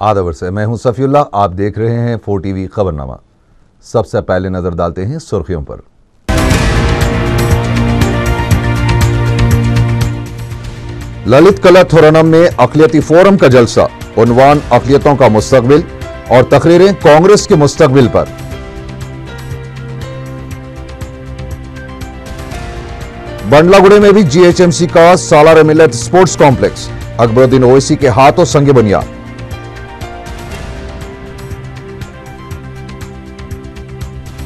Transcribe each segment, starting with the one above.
आदवर से मैं हूं सफीउल्लाह। आप देख रहे हैं 4 टीवी खबरनामा। सबसे पहले नजर डालते हैं सुर्खियों पर। ललित कला थोरनम में अक़लियती फोरम का जलसा, उन्वान अक़लियतों का मुस्तक़बिल और तकरीरें कांग्रेस के मुस्तक़बिल पर। बंडलागुड़े में भी जीएचएमसी का सालार मिलत स्पोर्ट्स कॉम्प्लेक्स, अकबरुद्दीन ओवैसी के हाथों संगे बुनियाद।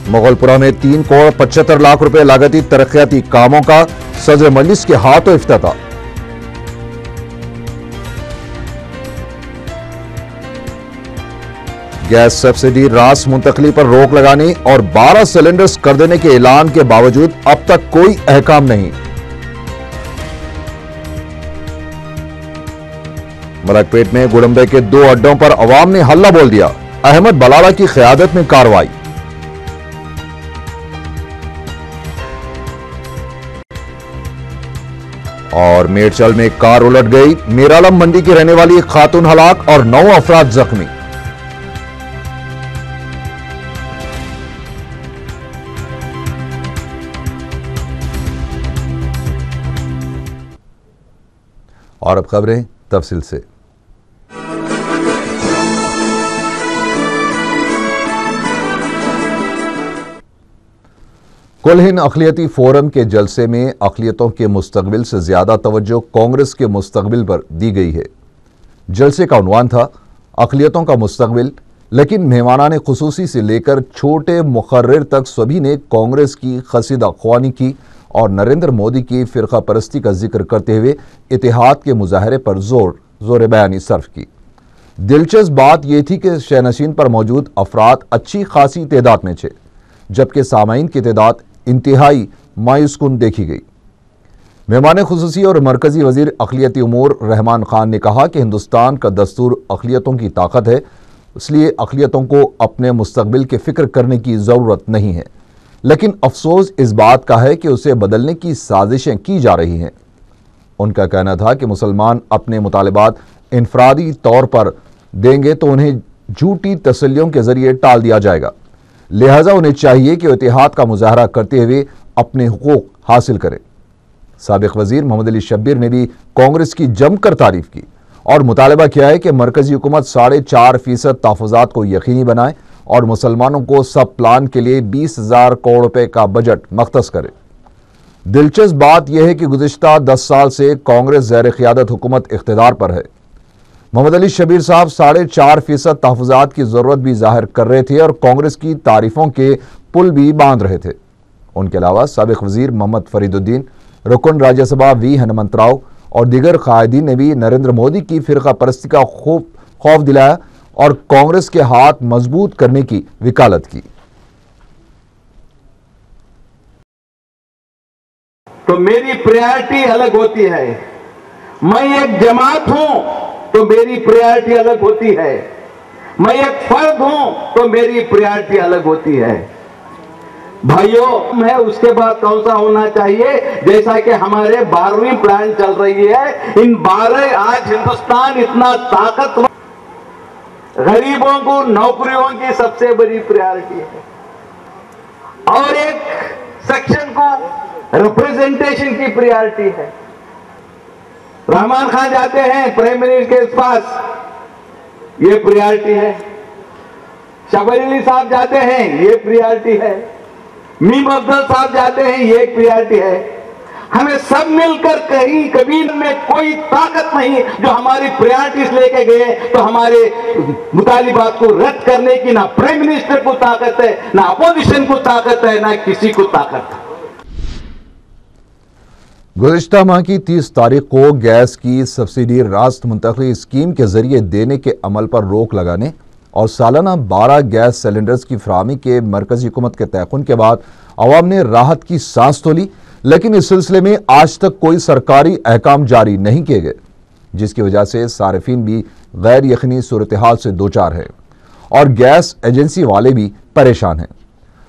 मुगलपुरा में 3 करोड़ 75 लाख रुपए लागती तरक्याती कामों का सदर मजलिस के हाथों इफ्तिताह। गैस सब्सिडी रास मुंतकली पर रोक लगाने और 12 सिलेंडर्स कर देने के ऐलान के बावजूद अब तक कोई अहकाम नहीं। मलकपेट में गुडम्बे के 2 अड्डों पर अवाम ने हल्ला बोल दिया, अहमद बलाला की क़यादत में कार्रवाई। और मेडचल में कार उलट गई, मेरालम मंडी की रहने वाली एक खातून हलाक और 9 अफराद जख्मी। और अब खबरें तफसील से। कुल हिंद अक़लियती फोरम के जलसे में अक़लियतों के मुस्तक़बिल से ज्यादा तवज्जो कांग्रेस के मुस्तक़बिल पर दी गई है। जलसे का उन्वान था अक़लियतों का मुस्तक़बिल, लेकिन मेहमानाने ख़ुसूसी से लेकर छोटे मुक़र्रिर तक सभी ने कांग्रेस की क़सीदा ख़्वानी की और नरेंद्र मोदी की फ़िरक़ा परस्ती का जिक्र करते हुए इत्तेहाद के मुजाहरे पर जोर बयानी सर्फ की। दिलचस्प बात यह थी कि शहनशीन पर मौजूद अफराद अच्छी खासी तादाद में थे, जबकि सामाईन की तादाद इंतहाई मायूसकुन देखी गई। मेहमान खुसूसी और मरकजी वजीर अक़लियती उमूर रहमान खान ने कहा कि हिंदुस्तान का दस्तूर अक़लियतों की ताकत है, इसलिए अक़लियतों को अपने मुस्तक़बिल की फ़िक्र करने की ज़रूरत नहीं है, लेकिन अफसोस इस बात का है कि उसे बदलने की साजिशें की जा रही हैं। उनका कहना था कि मुसलमान अपने मुतालिबात इनफरादी तौर पर देंगे तो उन्हें झूठी तसल्लियों के जरिए टाल दिया जाएगा, लिहाजा उन्हें चाहिए कि इत्तेहाद का मुजाहरा करते हुए अपने हुकूक हासिल करें। साबिक़ वज़ीर मोहम्मद अली शब्बीर ने भी कांग्रेस की जमकर तारीफ की और मुतालबा किया है कि मरकजी हुकूमत 4.5% तहफ़्फ़ुज़ात को यकीनी बनाए और मुसलमानों को सब प्लान के लिए 20,000 करोड़ रुपए का बजट मख्तस करे। दिलचस्प बात यह है कि गुज़िश्ता 10 साल से कांग्रेस ज़ेर क़ियादत हुकूमत इक़्तिदार पर है। मोहम्मद अली शब्बीर साहब 4.5% तहफ़्फ़ुज़ात की ज़रूरत भी ज़ाहिर कर रहे थे और कांग्रेस की तारीफ़ों के पुल भी बांध रहे थे। उनके अलावा साबिक़ वज़ीर मोहम्मद फरीदुद्दीन, रुकन राज्यसभा वी हनुमंतराव और दीगर कायदीन ने भी नरेंद्र मोदी की फ़िरक़ा परस्ती का खौफ दिलाया और कांग्रेस के हाथ मजबूत करने की वकालत की। तो मेरी प्रायोरिटी अलग होती है। मैं एक जमात हूं तो मेरी प्रायोरिटी अलग होती है। मैं एक फर्द हूं तो मेरी प्रायोरिटी अलग होती है। भाइयों है उसके बाद कौन सा होना चाहिए, जैसा कि हमारे 12वीं प्लान चल रही है। इन 12 आज हिंदुस्तान इतना ताकतवर, गरीबों को नौकरियों की सबसे बड़ी प्रायोरिटी है और एक सेक्शन को रिप्रेजेंटेशन की प्रायोरिटी है। रहमान खान जाते हैं प्राइम मिनिस्टर के पास, ये प्रायोरिटी है। शब्बीर अली साहब जाते हैं, ये प्रायोरिटी है। मीम अफजल साहब जाते हैं, ये प्रायोरिटी है। हमें सब मिलकर कहीं कभी में कोई ताकत नहीं जो हमारी प्रायोरिटीज लेके गए तो हमारे मुतालिबात को रद्द करने की ना प्राइम मिनिस्टर को ताकत है, ना अपोजिशन को ताकत है, ना किसी को ताकत है। गुज़िश्ता माह की 30 तारीख को गैस की सब्सिडी रास्त मुंतकली स्कीम के जरिए देने के अमल पर रोक लगाने और सालाना 12 गैस सिलेंडर्स की फराहमी के मरकजी हुकूमत के तयक़ुन के बाद अवाम ने राहत की सांस तो ली, लेकिन इस सिलसिले में आज तक कोई सरकारी अहकाम जारी नहीं किए गए, जिसकी वजह से सारिफीन भी गैर यकीनी सूरत हाल से दो चार है और गैस एजेंसी वाले भी परेशान हैं।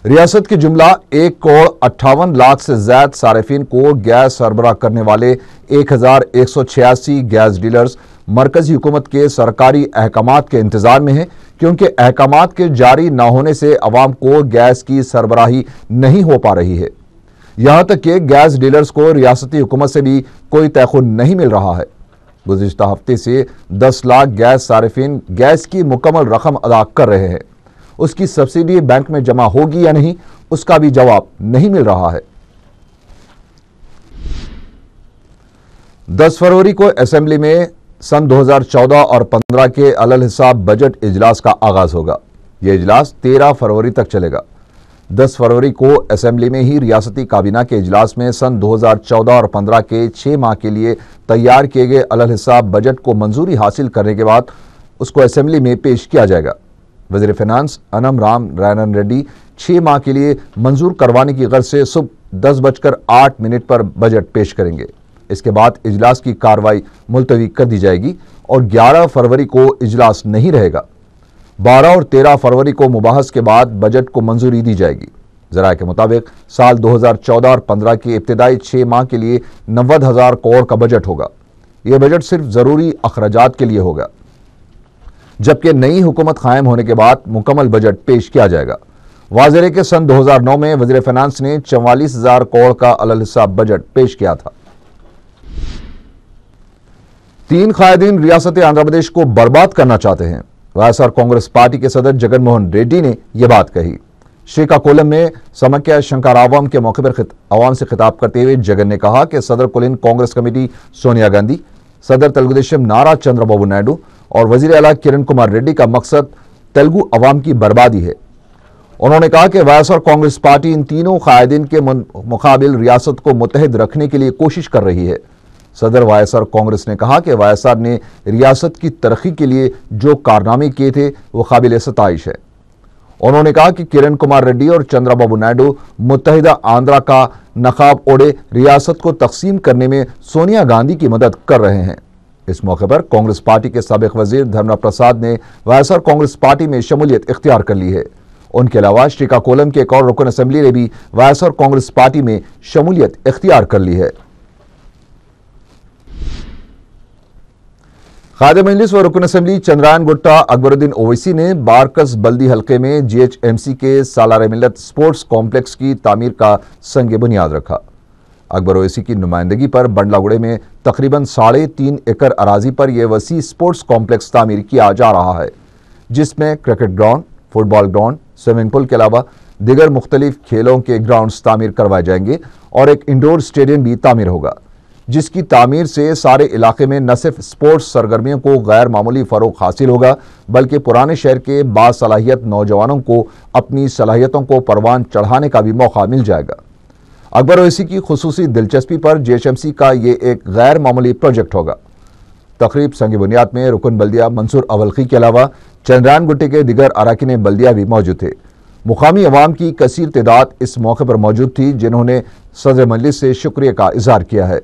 रियासत के जुमला 1,58 लाख से ज्यादा सारिफीन को गैस सरबराह करने वाले 1,186 गैस डीलर्स मरकजी हुकूमत के सरकारी अहकामात के इंतजार में है, क्योंकि अहकामात के जारी न होने से अवाम को गैस की सरबराही नहीं हो पा रही है। यहां तक कि गैस डीलर्स को रियासती हुकूमत से भी कोई तयखुन नहीं मिल रहा है। गुज़िश्ता हफ्ते से 10 लाख गैस सारिफिन गैस की मुकम्मल रकम अदा कर रहे हैं। उसकी सब्सिडी बैंक में जमा होगी या नहीं, उसका भी जवाब नहीं मिल रहा है। 10 फरवरी को असेंबली में सन 2014 और 15 के अलल हिसाब बजट इजलास का आगाज होगा। यह इजलास 13 फरवरी तक चलेगा। 10 फरवरी को असेंबली में ही रियासती काबीना के इजलास में सन 2014 और 15 के 6 माह के लिए तैयार किए गए अलल हिसाब बजट को मंजूरी हासिल करने के बाद उसको असेंबली में पेश किया जाएगा। वज़ीर फिनांस अनम राम रायनन रेड्डी 6 माह के लिए मंजूर करवाने की गर्ज से सुबह 10:08 पर बजट पेश करेंगे। इसके बाद इजलास की कार्रवाई मुलतवी कर दी जाएगी और 11 फरवरी को इजलास नहीं रहेगा। 12 और 13 फरवरी को मुबाहस के बाद बजट को मंजूरी दी जाएगी। ज़राए के मुताबिक साल 2014 और 15 के इब्तिदाई 6 माह के लिए 90,000 करोड़ का बजट होगा। यह बजट सिर्फ ज़रूरी अखराजात के लिए होगा, जबकि नई हुकूमत कायम होने के बाद मुकम्मल बजट पेश किया जाएगा। वाज़ेह है कि सन 2009 में वज़ीर फिनांस ने 44,000 करोड़ का अलल हिसाब बजट पेश किया था। 3 कायदीन रियासत आंध्र प्रदेश को बर्बाद करना चाहते हैं। वाईएसआर कांग्रेस पार्टी के सदर जगन मोहन रेड्डी ने यह बात कही। श्रीकाकुलम में समक्या शंकरावम के मौके पर अवाम से खिताब करते हुए जगन ने कहा कि सदर कुलीन कांग्रेस कमेटी सोनिया गांधी, सदर तेलुगुदेशम नारा चंद्रबाबू नायडू और वजीर आला किरण कुमार रेड्डी का मकसद तेलुगु अवाम की बर्बादी है। उन्होंने कहा कि वाईएसआर कांग्रेस पार्टी इन तीनों कायदीन के मुकाबिल रियासत को मुत्तहिद रखने के लिए कोशिश कर रही है। सदर वाईएसआर कांग्रेस ने कहा कि वाईएसआर ने रियासत की तरक्की के लिए जो कारनामे किए थे वो काबिल सताइश है। उन्होंने कहा कि किरण कुमार रेड्डी और चंद्रबाबू नायडू मुत्तहिदा आंध्रा का नकाब ओढ़े रियासत को तकसीम करने में सोनिया गांधी की मदद कर रहे हैं। इस मौके पर कांग्रेस पार्टी के साबिक वजीर धर्मरा प्रसाद ने वाईएसआर कांग्रेस पार्टी में शमूलियत इख्तियार कर ली है। उनके अलावा श्रीकाकुलम के एक और रुकन असेंबली ने भी वाईएसआर कांग्रेस पार्टी में शमूलियत इख्तियार कर ली है। खादिम मजलिस व रुकन असेंबली चंद्रायन गुट्टा अकबरुद्दीन ओवैसी ने बारकस बल्दी हल्के में जीएचएमसी के सालार मिल्लत स्पोर्ट्स कॉम्प्लेक्स की तामीर का संग बुनियाद रखा। अकबर ओवैसी की नुमाइंदगी पर बंडलागुड़े में तकरीबन 3.5 एकड़ अराजी पर यह वसी स्पोर्ट्स कॉम्प्लेक्स तामीर किया जा रहा है, जिसमें cricket ground, football ground, swimming pool के अलावा दिगर मुख्तलिफ खेलों के ग्राउंड्स तामीर करवाए जाएंगे और एक इंडोर स्टेडियम भी तामीर होगा, जिसकी तामीर से सारे इलाके में न सिर्फ स्पोर्ट्स सरगर्मियों को गैर मामूली फरोग हासिल होगा, बल्कि पुराने शहर के बासलाहियत नौजवानों को अपनी सलाहियतों को परवान चढ़ाने का भी मौका मिल जाएगा। अकबर ओवैसी की खुसूसी दिलचस्पी पर जीएचएमसी का ये एक गैर मामूली प्रोजेक्ट होगा। तकरीब संग बुनियाद में रुकन बल्दिया मंसूर अवलखी के अलावा चंद्रायन गुट्टे के दिगर अरकान बल्दिया भी मौजूद थे। मुकामी अवाम की कसीर तादाद इस मौके पर मौजूद थी, जिन्होंने सदर मजलिस से शुक्रिया का इजहार किया है।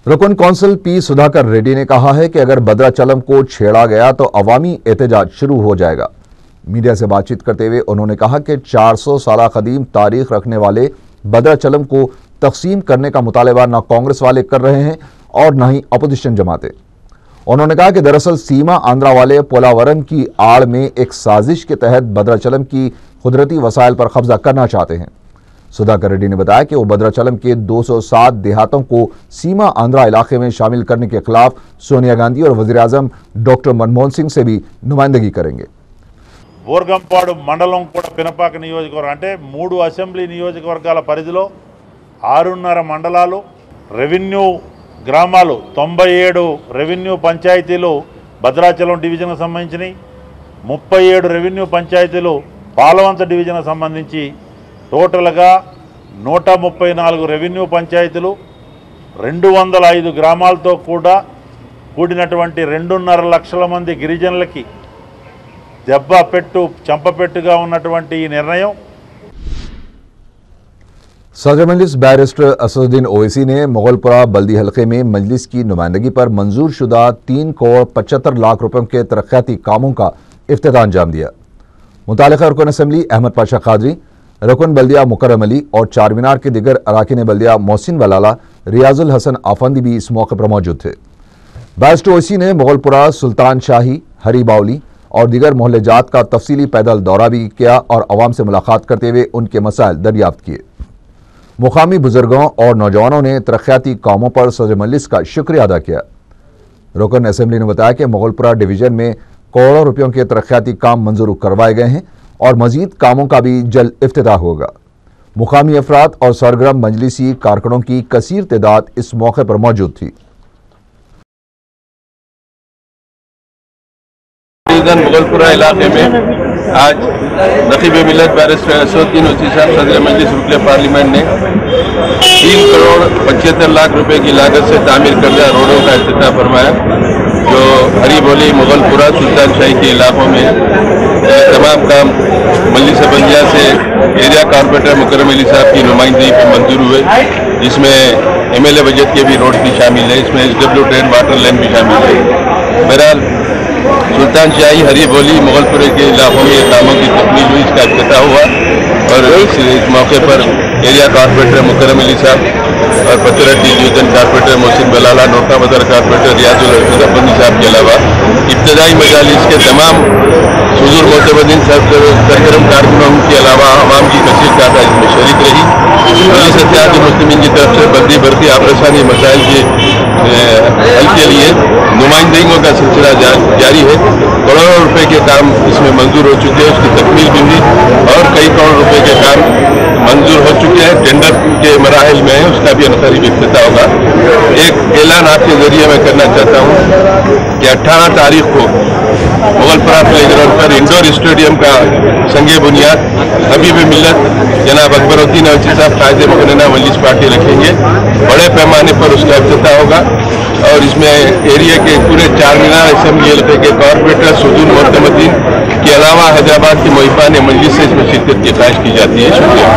रुकन कौंसिल पी सुधाकर रेड्डी ने कहा है कि अगर भद्राचलम को छेड़ा गया तो अवामी एहतजाज शुरू हो जाएगा। मीडिया से बातचीत करते हुए उन्होंने कहा कि 400 साल कदीम तारीख रखने वाले भद्राचलम को तकसीम करने का मुतालबा न कांग्रेस वाले कर रहे हैं और न ही अपोजिशन जमातें। उन्होंने कहा कि दरअसल सीमा आंध्रा वाले पोलावरम की आड़ में एक साजिश के तहत भद्राचलम की कुदरती वसाइल पर कब्जा करना चाहते हैं। सुधाकर रेड्डी ने बताया कि वो भद्राचलम के 207 देहातों को सीमा आंध्रा इलाके में शामिल करने के खिलाफ सोनिया गांधी और वजीर आजम डॉक्टर मनमोहन सिंह से भी नुमाइंदगी करेंगे। ఊర్గంపాడు మండలం కూడా పినపాక నియోజకవర్గం అంటే 3 అసెంబ్లీ నియోజకవర్గాల పరిధిలో 6.5 మండలాలు, రెవెన్యూ గ్రామాలు 97 రెవెన్యూ పంచాయతీలు భద్రాచలం డివిజన్కు సంబంధించినవి, 37 రెవెన్యూ పంచాయతీలు పాలవంచ డివిజన్కు సంబంధించి టోటల్గా 134 రెవెన్యూ పంచాయతీలు 205 గ్రామాలతో కూడా కూడినటువంటి 2.5 లక్షల మంది గిరిజనులకి చంపపెట్టుగా ఉన్నటువంటి ఈ నిర్ణయం। सदर मजलिस बैरिस्टर असदुद्दीन ओवैसी ने मुगलपुरा बल्दी हल्के में मजलिस की नुमाइंदगी पर मंजूर शुदा 3 करोड़ 75 लाख रुपयों के तरक्याती कामों का इफ्तिताह अंजाम दिया। मुतालिका रुकन असम्बली अहमद पाशा कादरी, रुकन बल्दिया मुकर्रम अली और चारमीनार के दिगर अराकीन बल्दिया मोहसिन वलाला, रियाजुल हसन आफंदी भी इस मौके पर मौजूद थे। बैरिस्टर ओवैसी ने मुगलपुरा, सुल्तान शाही, हरी बावली और दीगर मोहल्ले जात का तफसीली पैदल दौरा भी किया और अवाम से मुलाकात करते हुए उनके मसाइल दरियाफ्त किए। मुकामी बुजुर्गों और नौजवानों ने तरक्याती कामों पर सदर मजलिस का शुक्रिया अदा किया। रुकन असम्बली ने बताया कि मुगलपुरा डिवीजन में करोड़ों रुपयों के तरक्याती काम मंजूर करवाए गए हैं और मजीद कामों का भी जल्द इफ्तिताह होगा। मुकामी अफराद और सरगर्म मजलिसी कारकुनों की कसीर तादाद इस मौके पर मौजूद थी। मुगलपुरा इलाके में आज नकीब मिल्लत बैरिस्टर असदुद्दीन ओवैसी साहब सदर मजलिस रुकन पार्लियामेंट ने 3 करोड़ 75 लाख रुपए की लागत से तामीर करदा रोडों का इफ्तिताह फरमाया, जो हरी बोली, मुगलपुरा, सुल्तान शाही के इलाकों में तमाम काम मजलिस बल्दिया से एरिया कॉर्पोरेटर मुकर्रम अली साहब की नुमाइंदगी पर मंजूर हुए, जिसमें MLA बजट के भी रोड भी शामिल है, इसमें SW ट्रेन वाटर लाइन भी शामिल है। बहरहाल सुल्तान शाही, हरी बोली, मुगलपुरे के इलाकों में कामों की तकमील हुई, इसका इफ्तिताह हुआ और इस मौके पर एरिया कॉर्पोरेटर मुकर्रम अली साहब और पचरट्टी डिवीजन कॉर्पोरेटर मोहसिन वलाला, नोटा बदर कॉर्पोरेटर रियाजुल हसन आफंदी साहब के अलावा इब्तदाई मजालिस के तमाम हुजूर मोतबदीन सरगर्म कारकुनों के अलावा आवाम की कसीर तादाद इसमें शरीक रही। मजलिस इत्तेहादुल मुस्लिमीन की तरफ से बल्दी बरती आबरसानी मसाइल के हल के लिए नुमाइंदगियों का सिलसिला जारी है। करोड़ों रुपए के काम इसमें मंजूर हो चुके हैं, उसकी तकमील भी हुई और कई करोड़ रुपए के काम मंजूर हो चुके हैं, टेंडर के मराहिल में है, उसका भी अनकरीब इफ्तिताह होगा। एक ऐलान आपके जरिए मैं करना चाहता हूँ कि 18 तारीख को मुगलपुरा प्ले ग्राउंड पर इंडोर स्टेडियम का संगे बुनियाद हबीब मिल्लत जनाब अकबरुद्दीन ओवैसी साहब कायदे मुकन्नना मजलिस पार्टी रखेंगे। बड़े पैमाने पर उसका इफ्तिताह होगा और इसमें एरिया के पूरे चारमीनार असेंबली हल्के के कॉर्पोरेटर सुजून मोतमदीन के अलावा हैदराबाद की मुहिबान मजलिस से इसमें शिरकत की ख्वाहिश की जाती है। शुक्रिया।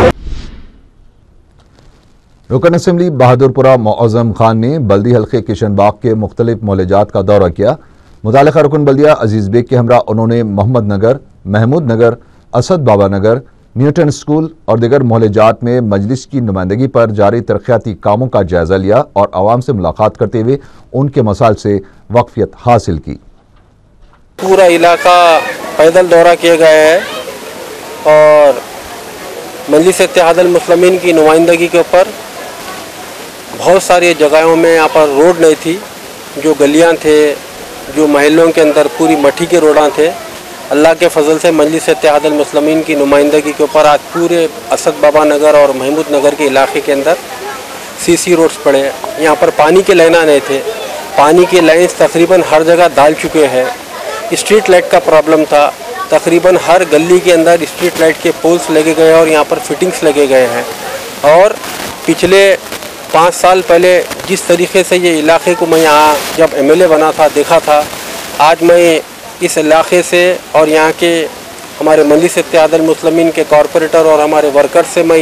रुकन असम्बली बहादुरपुरा मोअज़्ज़म खान ने बल्दी हल्के किशन बाग के मुख्तलिफ मोहल्लेजात का दौरा किया। मुतालिका रुकन बल्दिया अजीज बेग के हमरा उन्होंने मोहम्मद नगर, महमूद नगर, असद बाबा नगर, न्यूटन स्कूल और दीगर मोहल्लेजात में मजलिस की नुमाइंदगी पर जारी तरक्याती कामों का जायजा लिया और आवाम से मुलाकात करते हुए उनके मसाइल से वाकफियत हासिल की। पूरा इलाका पैदल दौरा किया गया है और मजलिस इत्तेहादुल मुस्लिमीन की नुमाइंदगी के ऊपर बहुत सारी जगहों में यहाँ पर रोड नहीं थी, जो गलियाँ थे, जो महलों के अंदर पूरी मट्टी के रोडां थे। अल्लाह के फजल से मजलिस इत्तेहादुल मुस्लिमीन की नुमाइंदगी के ऊपर आज पूरे असद बाबा नगर और महमूद नगर के इलाके के अंदर CC रोड्स पड़े। यहाँ पर पानी के लाइना नहीं थे, पानी के लाइन्स तकरीबन हर जगह डाल चुके हैं। स्ट्रीट लाइट का प्रॉब्लम था, तकरीबन हर गली के अंदर स्ट्रीट लाइट के पोल्स लगे गए और यहाँ पर फिटिंग्स लगे गए हैं। और पिछले 5 साल पहले जिस तरीके से ये इलाके को मैं यहाँ जब MLA बना था देखा था, आज मैं इस इलाके से और यहाँ के हमारे मजलिस इत्तेहादुल मुस्लिमीन के कॉरपोरेटर और हमारे वर्कर्स से मैं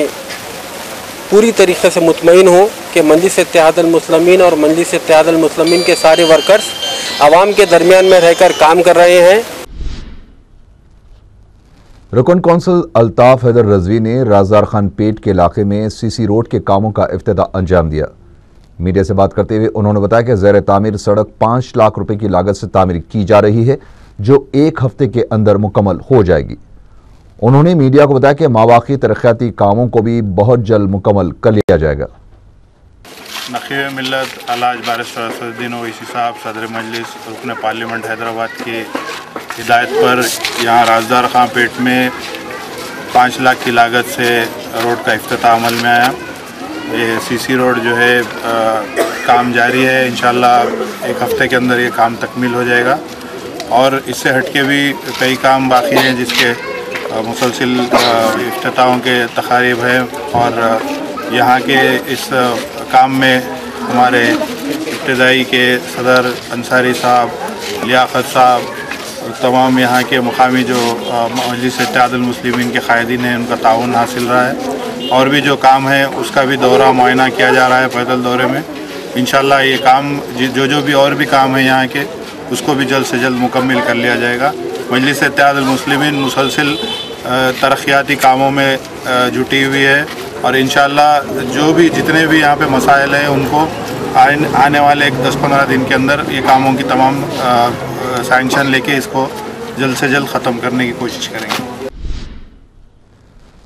पूरी तरीके से मुतमईन हूँ कि मजलिस इत्तेहादुल मुस्लिमीन और मजलिस इत्तेहादुल मुस्लिमीन के सारे वर्कर्स आवाम के दरमियान में रहकर काम कर रहे हैं। रुकन कौंसल अल्ताफ हैदर रजवी ने राजदार खान पेट के इलाके में CC रोड के कामों का इफ्तिताह अंजाम दिया। मीडिया से बात करते हुए उन्होंने बताया कि ज़ेर तामीर सड़क 5 लाख रुपए की लागत से तामीर की जा रही है, जो 1 हफ्ते के अंदर मुकम्मल हो जाएगी। उन्होंने मीडिया को बताया कि मावाक़ी तरक्याती कामों को भी बहुत जल्द मुकम्मल कर लिया जाएगा। नकीब मिल्लत अलाज बैरिस्टर असदुद्दीन ओवैसी साहब सदर मजलिस रुकन पार्लियामेंट हैदराबाद की हिदायत पर यहाँ राजदार खां पेट में 5 लाख की लागत से रोड का इफ्तिताह अमल में आया। ये CC रोड जो है काम जारी है, इंशाल्लाह 1 हफ्ते के अंदर ये काम तकमील हो जाएगा। और इससे हटके भी कई काम बाकी हैं जिसके मुसलसिल इफ्तिताहों के तकारीब हैं और यहाँ के इस काम में हमारे इब्तदाई के सदर अंसारी साहब, लियाकत साहब, तमाम यहाँ के मुकामी जो मजलिस इत्तेहादुल मुस्लिमीन के कायदीन हैं उनका ताउन हासिल रहा है। और भी जो काम है उसका भी दौरा मुआयना किया जा रहा है पैदल दौरे में। इंशाल्लाह ये काम जो भी और भी काम है यहाँ के उसको भी जल्द से जल्द मुकम्मल कर लिया जाएगा। मजलिस इत्तेहादुल मुस्लिमीन मुसलसिल तरक्याती कामों में जुटी हुई है और इंशाअल्लाह जो भी जितने भी यहाँ पे मसाइल हैं उनको आने वाले एक 10-15 दिन के अंदर ये कामों की तमाम सैंक्शन लेके इसको जल्द से जल्द ख़त्म करने की कोशिश करेंगे।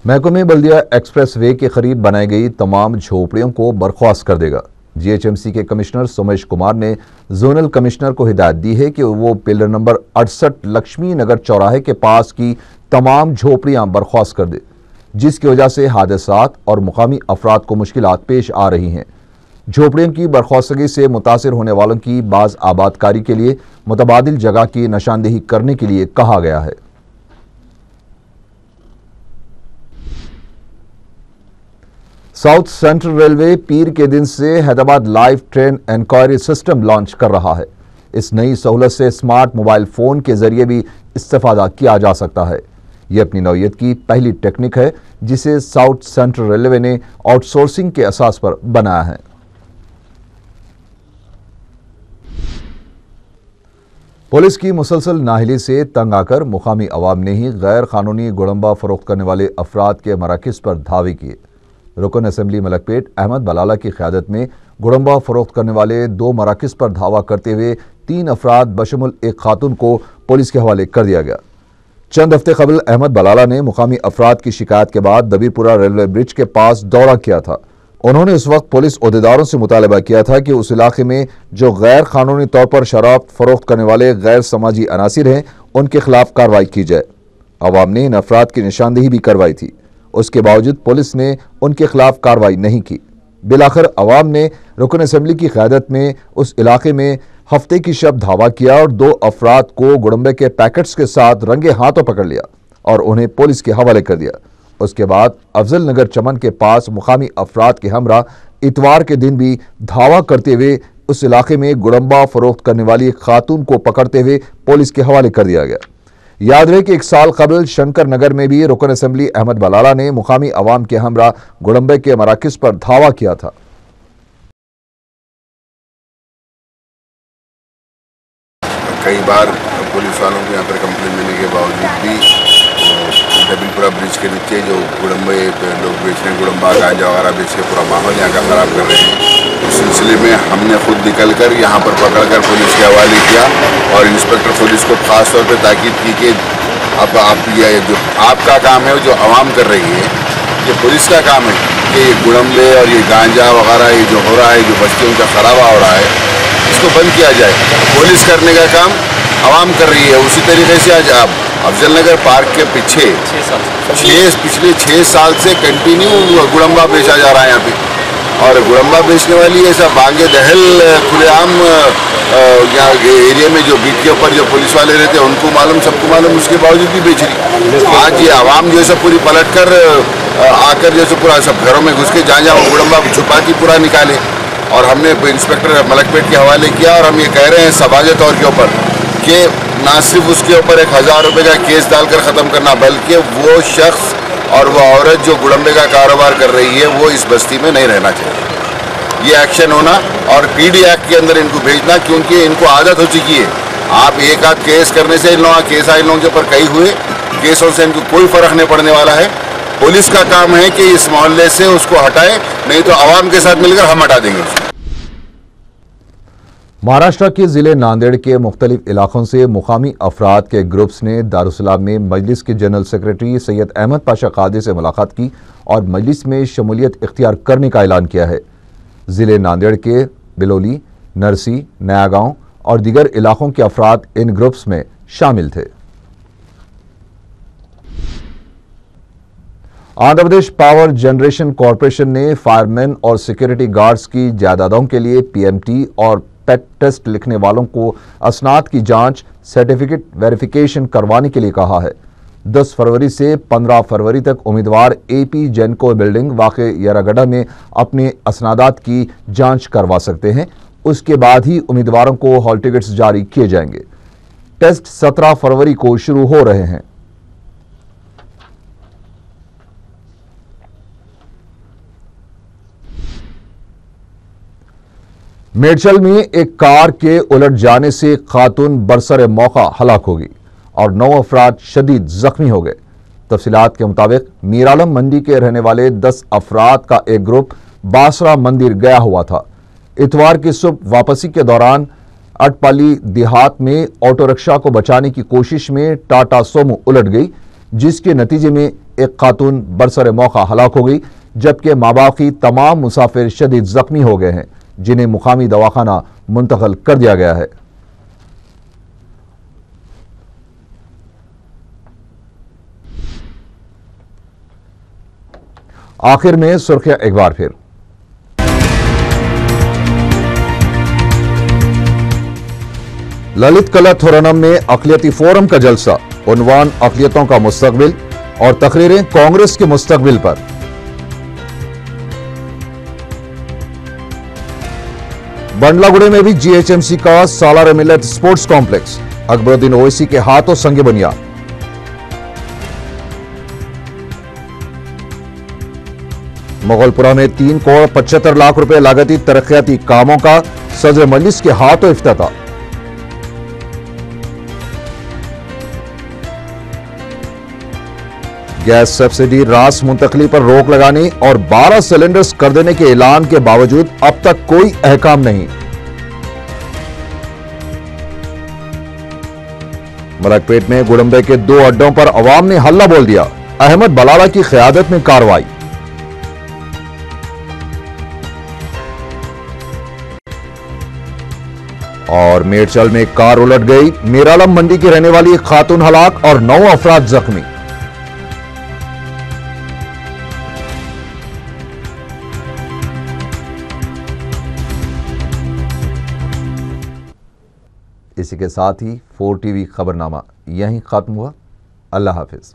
महकमे बल्दिया एक्सप्रेस वे के करीब बनाई गई तमाम झोपड़ियों को बर्खास्त कर देगा। जीएचएमसी के कमिश्नर सोमेश कुमार ने जोनल कमिश्नर को हिदायत दी है कि वो पिलर नंबर 68 लक्ष्मी नगर चौराहे के पास की तमाम झोपड़ियां बर्खास्त कर दे, जिसकी वजह से हादसात और मुकामी अफराद को मुश्किलात पेश आ रही हैं। झोपड़ियों की बर्खास्तगी से मुतासिर होने वालों की बाज आबादकारी के लिए मुतबादिल जगह की निशानदेही करने के लिए कहा गया है। साउथ सेंट्रल रेलवे पीर के दिन से Hyderabad live train enquiry system launch कर रहा है। इस नई सहूलत से स्मार्ट मोबाइल फोन के जरिए भी इस्तेफादा किया जा सकता है। यह अपनी नौयत की पहली टेक्निक है जिसे साउथ सेंट्रल रेलवे ने आउटसोर्सिंग के असास पर बनाया है। पुलिस की मुसलसल नाहिली से तंग आकर मुकामी अवाम ने ही गैर कानूनी गुड़म्बा फरोख्त करने वाले अफराद के मराकज़ पर धावे किए। रुकन असम्बली मलकपेट अहमद बलाला की क़यादत में गुड़म्बा फरोख्त करने वाले 2 मराकज़ पर धावा करते हुए 3 अफराद बशमुल एक खातून को पुलिस के हवाले कर दिया गया। चंद हफ्ते कबल अहमद बलाला ने मुकामी अफराद की शिकायत के बाद दबीरपुरा रेलवे ब्रिज के पास दौरा किया था। उन्होंने उस वक्त पुलिस ओहदेदारों से मुतालबा किया था कि उस इलाके में जो गैर कानूनी तौर पर शराब फरोख्त करने वाले गैर समाजी अनासिर हैं उनके खिलाफ कार्रवाई की जाए। अवाम ने इन अफराद की निशानदेही भी करवाई थी, उसके बावजूद पुलिस ने उनके खिलाफ कार्रवाई नहीं की। बिलाखिर अवाम ने रुकन असम्बली की क़यादत में उस इलाके में हफ्ते की शब धावा किया और 2 अफराद को गुड़म्बे के पैकेट्स के साथ रंगे हाथों पकड़ लिया और उन्हें पुलिस के हवाले कर दिया। उसके बाद अफजल नगर चमन के पास मुकामी अफराद के हमरा इतवार के दिन भी धावा करते हुए उस इलाके में गुड़म्बा फरोख्त करने वाली एक खातून को पकड़ते हुए पुलिस के हवाले कर दिया गया। याद रहे कि 1 साल कबल शंकर नगर में भी रुकन असम्बली अहमद बलाला ने मुकामी अवाम के हमरा गुड़म्बे के मराकज़ पर धावा किया था। कई बार पुलिस वालों को यहाँ पर कंप्लेन देने के बावजूद भी दबीरपुरा ब्रिज के नीचे जो गुड़म्बे लोग बेच रहे हैं, गुड़म्बा गांजा वगैरह बेच के पूरा माहौल यहाँ का ख़राब कर रहे हैं। इस सिलसिले में हमने खुद निकल कर यहाँ पर पकड़ कर पुलिस के हवाले किया और इंस्पेक्टर पुलिस को खास तौर पर ताकीद की कि अब आप ये जो आपका काम है जो आवाम कर रही है, ये पुलिस का काम है कि ये गुड़म्बे और ये गांजा वगैरह ये जो हो रहा है, जो बस्तियों का खराबा हो रहा है, इसको बंद किया जाए। पुलिस करने का काम आवाम कर रही है। उसी तरीके से आज आप अफजल नगर पार्क के पीछे पिछले 6 साल से कंटिन्यू गुड़म्बा बेचा जा रहा है यहाँ पे, और गुड़म्बा बेचने वाली ऐसा बांगे दहल खुलेआम यहाँ एरिया में जो बीट के ऊपर जो पुलिस वाले रहते हैं उनको मालूम, सबको मालूम, उसके बावजूद भी बेच रही। आज ये आवाम जो है पूरी पलट कर आकर जैसे पूरा सब घरों में घुस के जहाँ वो गुड़म्बा छुपा के पूरा निकाले, और हमने इंस्पेक्टर मलकपेट के हवाले किया। और हम ये कह रहे हैं सबाजे तौर के ऊपर कि ना सिर्फ उसके ऊपर 1000 रुपये का केस डालकर ख़त्म करना, बल्कि वो शख्स और वो औरत जो गुड़म्बे का कारोबार कर रही है वो इस बस्ती में नहीं रहना चाहिए। ये एक्शन होना और पीडी एक्ट के अंदर इनको भेजना, क्योंकि इनको आदत हो चुकी है। आप एक आध केस करने से इन लोगों केस इन लोगों के ऊपर कई हुए केसों से इनको कोई फ़र्क नहीं पड़ने वाला है। पुलिस का काम है कि इस मोहल्ले से उसको हटाए, नहीं तो आवाम के साथ मिलकर हम हटा देंगे उसको। महाराष्ट्र के जिले नांदेड़ के मुख्तलिफ इलाकों से मुकामी अफराद के ग्रुप्स ने दारुसलाम में मजलिस के जनरल सेक्रेटरी सैयद अहमद पाशा कादी से मुलाकात की और मजलिस में शमूलियत इख्तियार करने का ऐलान किया है। जिले नांदेड़ के बिलोली, नरसी, नयागांव और दीगर इलाकों के अफराद इन ग्रुप्स में शामिल थे। Andhra Pradesh power generation corporation ने फायरमैन और सिक्योरिटी गार्ड्स की जायदादों के लिए पीएमटी और पेट टेस्ट लिखने वालों को असनाद की जांच सर्टिफिकेट वेरिफिकेशन करवाने के लिए कहा है। 10 फरवरी से 15 फरवरी तक उम्मीदवार एपी जेनको बिल्डिंग वाक़े येरागढ़ में अपने असनादात की जांच करवा सकते हैं। उसके बाद ही उम्मीदवारों को हॉल टिकट्स जारी किए जाएंगे। टेस्ट 17 फरवरी को शुरू हो रहे हैं। मेडचल में एक कार के उलट जाने से खातून बरसर मौका हलाक हो गई और 9 अफराद शदीद जख्मी हो गए। तफसीलात के मुताबिक मीरालम मंडी के रहने वाले 10 अफराद का एक ग्रुप बासरा मंदिर गया हुआ था। इतवार की सुबह वापसी के दौरान अटपाली देहात में ऑटो रिक्शा को बचाने की कोशिश में टाटा सोमो उलट गई, जिसके नतीजे में एक खातून बरसर मौका हलाक हो गई, जबकि माबाकी तमाम मुसाफिर शदीद जख्मी हो गए हैं, जिन्हें मुकामी दवाखाना मुंतकिल कर दिया गया है। आखिर में सुर्खियां एक बार फिर। ललित कला थोरनम में अक़लियती फोरम का जलसा, उन्वान अक़लियतों का मुस्तक़बिल और तकरीरें कांग्रेस के मुस्तक़बिल पर। बंडलागुड़े में भी जीएचएमसी का सालार मिल्लत स्पोर्ट्स कॉम्प्लेक्स, अकबरुद्दीन ओवैसी के हाथों संगे बुनियाद। मुगलपुरा में 3 करोड़ 75 लाख रुपए लागती तरक्याती कामों का सदर मजलिस के हाथों इफ्तिताह। गैस सब्सिडी रास मुंतकली पर रोक लगाने और 12 सिलेंडर्स कर देने के ऐलान के बावजूद अब तक कोई अहकाम नहीं। मलकपेट में गुडम्बे के 2 अड्डों पर अवाम ने हल्ला बोल दिया, अहमद बलाला की क़यादत में कार्रवाई। और मेडचल में कार उलट गई, मीरालम मंडी की रहने वाली एक खातून हलाक और 9 अफराद जख्मी। इसी के साथ ही 4 टीवी खबरनामा यहीं खत्म हुआ। अल्लाह हाफिज।